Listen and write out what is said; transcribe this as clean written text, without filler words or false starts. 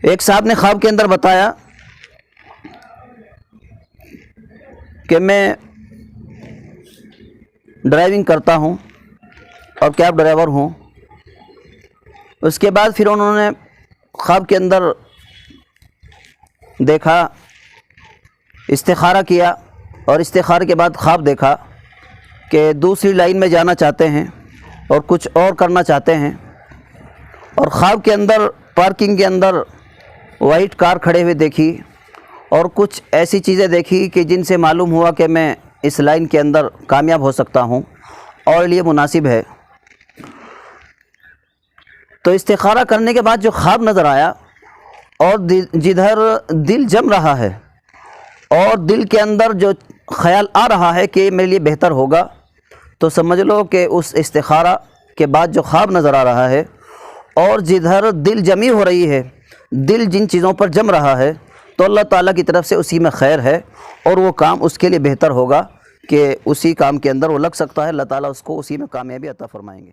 ایک صاحب نے خواب کے اندر بتایا کہ میں ڈرائیونگ کرتا ہوں اور کیب ڈرائیور ہوں۔ اس کے بعد پھر انہوں نے خواب کے اندر دیکھا، استخارہ کیا، اور استخارے کے بعد خواب دیکھا کہ دوسری لائن میں جانا چاہتے ہیں اور کچھ اور کرنا چاہتے ہیں، اور خواب کے اندر پارکنگ کے اندر وائٹ کار کھڑے ہوئے دیکھی اور کچھ ایسی چیزیں دیکھی کہ جن سے معلوم ہوا کہ میں اس لائن کے اندر کامیاب ہو سکتا ہوں اور یہ مناسب ہے۔ تو استخارہ کرنے کے بعد جو خواب نظر آیا اور جدھر دل جم رہا ہے اور دل کے اندر جو خیال آ رہا ہے کہ میرے لیے بہتر ہوگا، تو سمجھ لو کہ اس استخارہ کے بعد جو خواب نظر آ رہا ہے اور جدھر دل جمی ہو رہی ہے، دل جن چیزوں پر جم رہا ہے، تو اللہ تعالیٰ کی طرف سے اسی میں خیر ہے اور وہ کام اس کے لیے بہتر ہوگا کہ اسی کام کے اندر وہ لگ سکتا ہے، اللہ تعالیٰ اس کو اسی میں کامیابی عطا فرمائیں گے۔